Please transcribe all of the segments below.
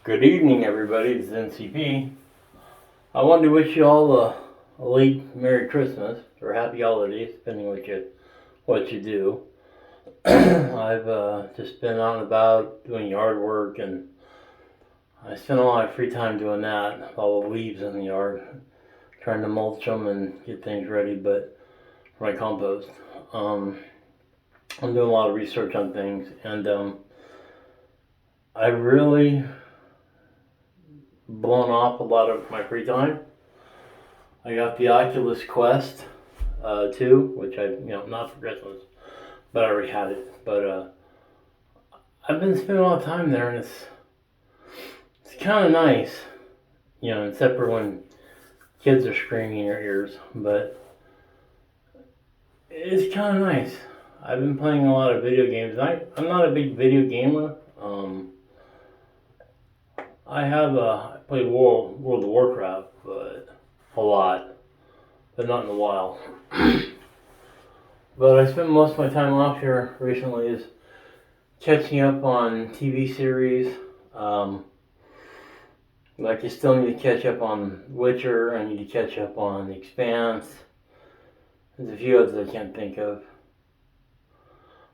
Good evening, everybody. This is NCP. I wanted to wish you all a late Merry Christmas or Happy Holidays, depending what you do. I've just been on about doing yard work, and I spent a lot of free time doing that. All the leaves in the yard, trying to mulch them and get things ready, but for my compost. I'm doing a lot of research on things, and I really blown off a lot of my free time. I got the Oculus Quest 2, which not for Christmas, but I already had it. But I've been spending a lot of time there, and it's kind of nice, except for when kids are screaming in your ears. But it's kind of nice. I've been playing a lot of video games. I'm not a big video gamer. I played World of Warcraft, but a lot, but not in a while. But I spent most of my time off here recently is catching up on TV series. Like I still need to catch up on Witcher. I need to catch up on The Expanse. There's a few others I can't think of.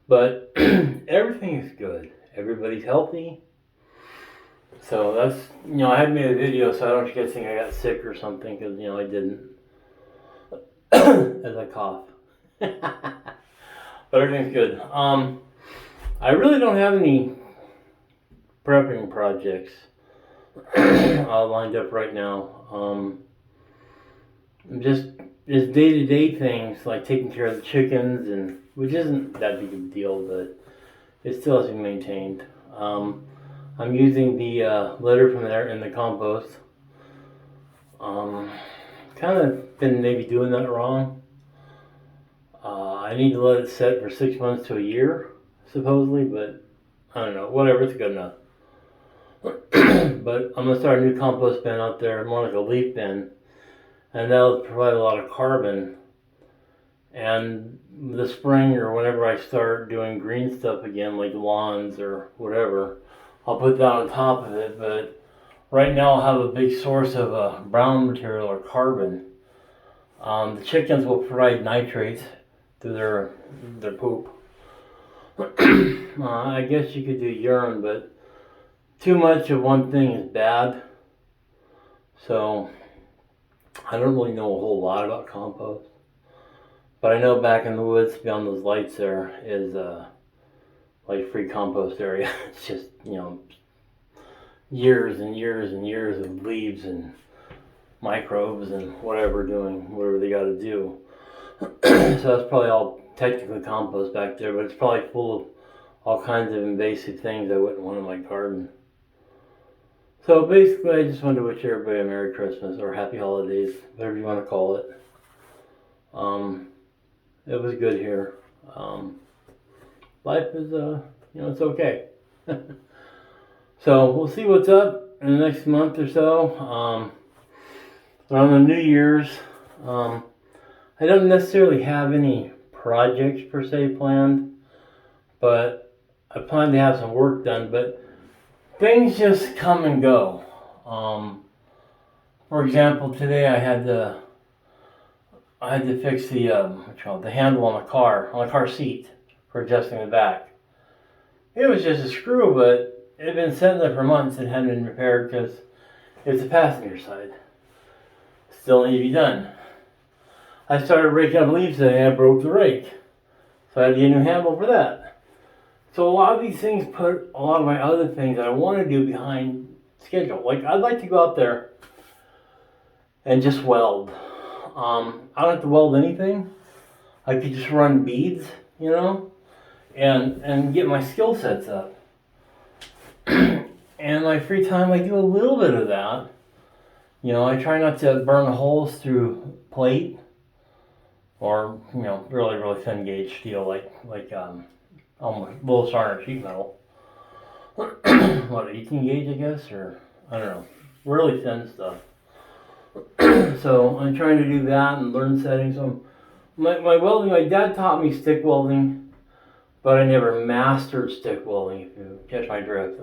But everything is good. Everybody's healthy. So that's, I hadn't made a video, so I don't want you guys think I got sick or something, because, I didn't. As I cough. But everything's good. I really don't have any prepping projects lined up right now. Just day-to-day things, like taking care of the chickens, which isn't that big of a deal, but it still has to be maintained. I'm using the litter from there in the compost. Kind of been maybe doing that wrong. I need to let it set for 6 months to a year, supposedly, but I don't know. Whatever, it's good enough. But I'm going to start a new compost bin out there, more like a leaf bin, and that'll provide a lot of carbon. And this spring or whenever I start doing green stuff again, like lawns or whatever, I'll put that on top of it. But right now I'll have a big source of brown material or carbon. The chickens will provide nitrates through their poop. I guess you could do urine, but too much of one thing is bad. So I don't really know a whole lot about compost. But I know back in the woods beyond those lights there is like free compost area. It's just, years and years and years of leaves and microbes and whatever they got to do. So that's probably all technically compost back there, but it's probably full of all kinds of invasive things I wouldn't want in my garden. So basically, I just wanted to wish everybody a Merry Christmas or Happy Holidays, whatever you want to call it. It was good here. Life is, it's okay. So we'll see what's up in the next month or so. Around the New Year's, I don't necessarily have any projects per se planned, but I plan to have some work done, but things just come and go. For example, today I had to fix the handle on the car seat for adjusting the back. It was just a screw, but it had been sitting there for months and hadn't been repaired because it's the passenger side. Still need to be done. I started raking up leaves today and I broke the rake. So I had to get a new handle for that. So a lot of these things put a lot of my other things that I want to do behind schedule. Like, I'd like to go out there and just weld. I don't have to weld anything. I could just run beads, and get my skill sets up. And my free time, I do a little bit of that. I try not to burn holes through plate or, really, really thin gauge steel, like almost little starter sheet metal. What, 18 gauge, I guess, or I don't know, really thin stuff. So I'm trying to do that and learn settings. So my welding, my dad taught me stick welding, but I never mastered stick welding, if you catch my drift.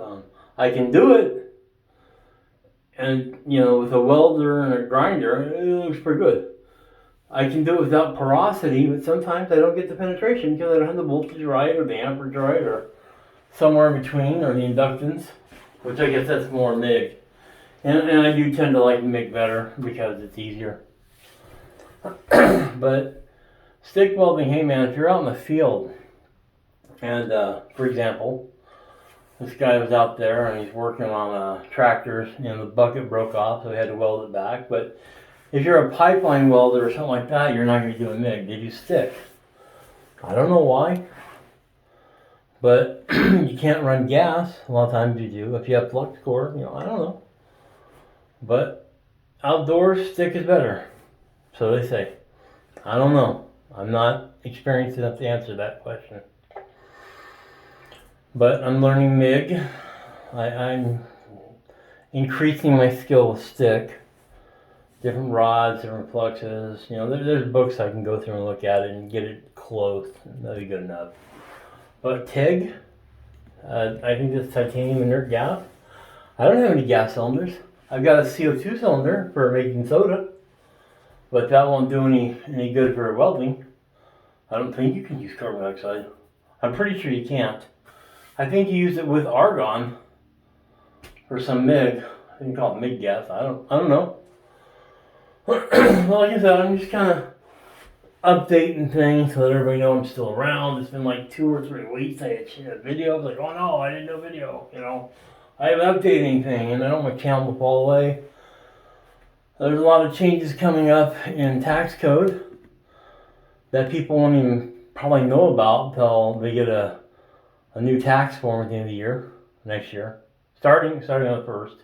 I can do it, And, you know, with a welder and a grinder, it looks pretty good. I can do it without porosity, but sometimes I don't get the penetration because I don't have the voltage right or the amperage right or somewhere in between, or the inductance, which I guess that's more MIG. And I do tend to like MIG better because it's easier. But stick welding, hey man, if you're out in the field and, for example, this guy was out there and he's working on tractors and the bucket broke off, so he had to weld it back. But if you're a pipeline welder or something like that, you're not going to do a MIG. They do stick. I don't know why, but you can't run gas. A lot of times you do. If you have flux core, you know, I don't know. But outdoors, stick is better. So they say. I don't know. I'm not experienced enough to answer that question. But I'm learning MIG. I'm increasing my skill with stick. Different rods, different fluxes. You know, there's books I can go through and look at it and get it close. That'll be good enough. But TIG, I think this titanium inert gas. I don't have any gas cylinders. I've got a CO2 cylinder for making soda, but that won't do any good for welding. I don't think you can use carbon dioxide. I'm pretty sure you can't. I think you use it with argon for some MIG. I think you call it MIG gas. I don't know. Well, like I said, I'm just kind of updating things so that everybody knows I'm still around. It's been like 2 or 3 weeks. I had a video. I was like, oh no, I didn't do a video. You know, I haven't updated anything, and I don't want my channel to fall away. There's a lot of changes coming up in tax code that people won't even probably know about until they get a new tax form at the end of the year, next year, starting on the 1st,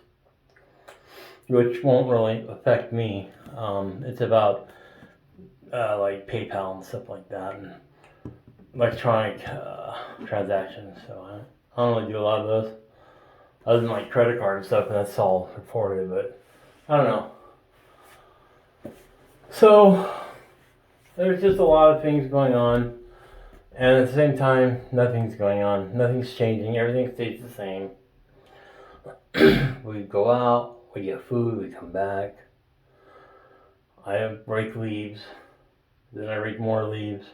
which won't really affect me. It's about like PayPal and stuff like that, and electronic transactions. So I don't really do a lot of those, other than like credit card and stuff, and that's all reported. But I don't know. So there's just a lot of things going on, and at the same time, nothing's going on. Nothing's changing. Everything stays the same. We go out, we get food, we come back. I rake leaves, then I rake more leaves,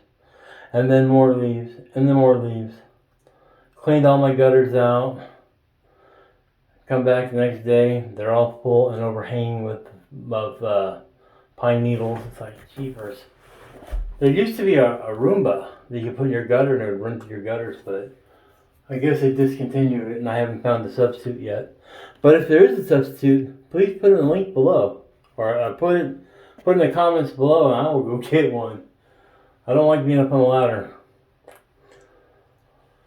and then more leaves, and then more leaves. Cleaned all my gutters out. Come back the next day, they're all full and overhanging with pine needles. It's like, jeepers. There used to be a Roomba that you could put in your gutter and it would run through your gutters, but I guess they discontinued it and I haven't found a substitute yet. But if there is a substitute, please put in the link below, or put in the comments below, and I will go get one. I don't like being up on a ladder.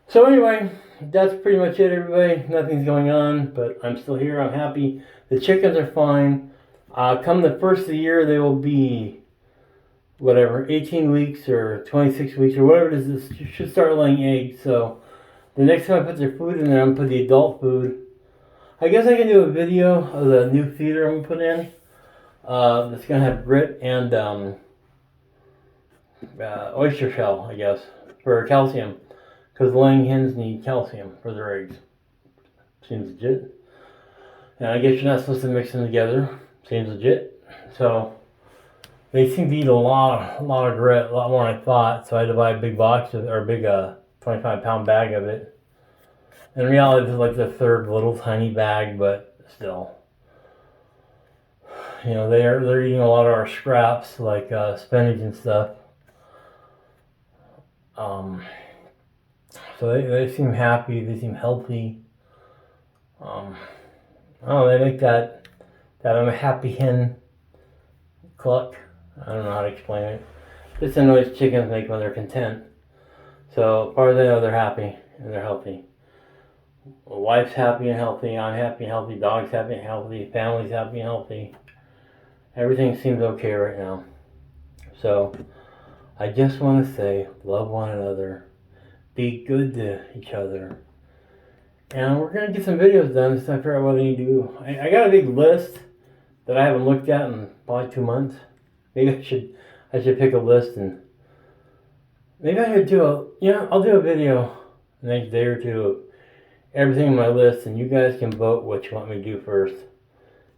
So anyway, that's pretty much it, everybody. Nothing's going on, but I'm still here. I'm happy. The chickens are fine. Come the first of the year, they will be, 18 weeks or 26 weeks or whatever it is. This should start laying eggs. So the next time I put their food in there, I'm going to put the adult food. I guess I can do a video of the new feeder I'm going to put in. That's going to have grit and oyster shell, I guess, for calcium. Because laying hens need calcium for their eggs. Seems legit. And I guess you're not supposed to mix them together. Seems legit. So they seem to eat a lot of grit, a lot more than I thought. So I had to buy a big box or a big 25-pound bag of it. In reality, it's like the third little tiny bag, but still. You know, they're eating a lot of our scraps, like spinach and stuff. So they seem happy. They seem healthy. They make that I'm a happy hen cluck. I don't know how to explain it. Just a noise chickens make when they're content. So as far as I know, they're happy and they're healthy. My wife's happy and healthy. I'm happy and healthy. Dog's happy and healthy. Family's happy and healthy. Everything seems okay right now. So I just want to say, love one another. Be good to each other. And we're going to get some videos done to figure out what I need to do. I got a big list that I haven't looked at in probably 2 months. Maybe I should pick a list and maybe I should I'll do a video the next day or two of everything on my list, and you guys can vote what you want me to do first.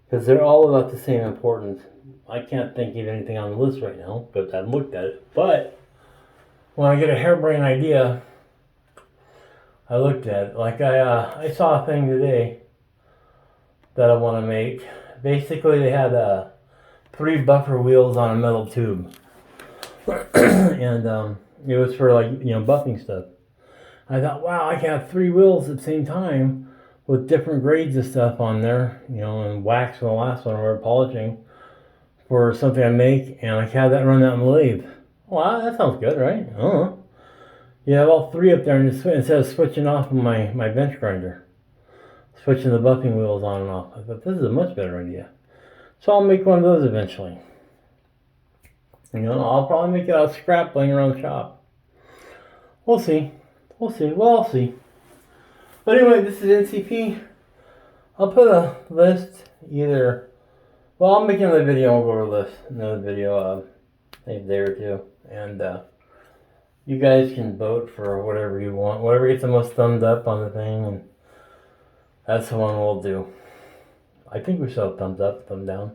because they're all about the same importance. I can't think of anything on the list right now because I haven't looked at it. But when I get a harebrained idea, I looked at it. Like I saw a thing today that I want to make. Basically, they had 3 buffer wheels on a metal tube, and it was for like buffing stuff. I thought, wow, I can have 3 wheels at the same time with different grades of stuff on there, and wax on the last one we're polishing for something I make, and I can have that run out in the lathe. Wow, that sounds good, right? You have all 3 up there, and just instead of switching off my bench grinder, switching the buffing wheels on and off. I thought this is a much better idea. So I'll make one of those eventually. I'll probably make it out of scrap laying around the shop. We'll see. We'll see. But anyway, this is NCP. I'll put a list either. Well, I'll make another video. I'll go over a list. Another video, maybe a day or 2. And you guys can vote for whatever you want. Whatever gets the most thumbs up on the thing. And that's the one we'll do. I think we should have thumbs up, thumb down.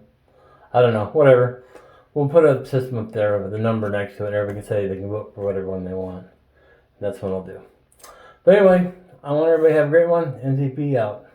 I don't know. Whatever. We'll put a system up there with a number next to it. Everybody can say they can vote for whatever one they want. That's what I'll do. But anyway, I want everybody to have a great one. NCP out.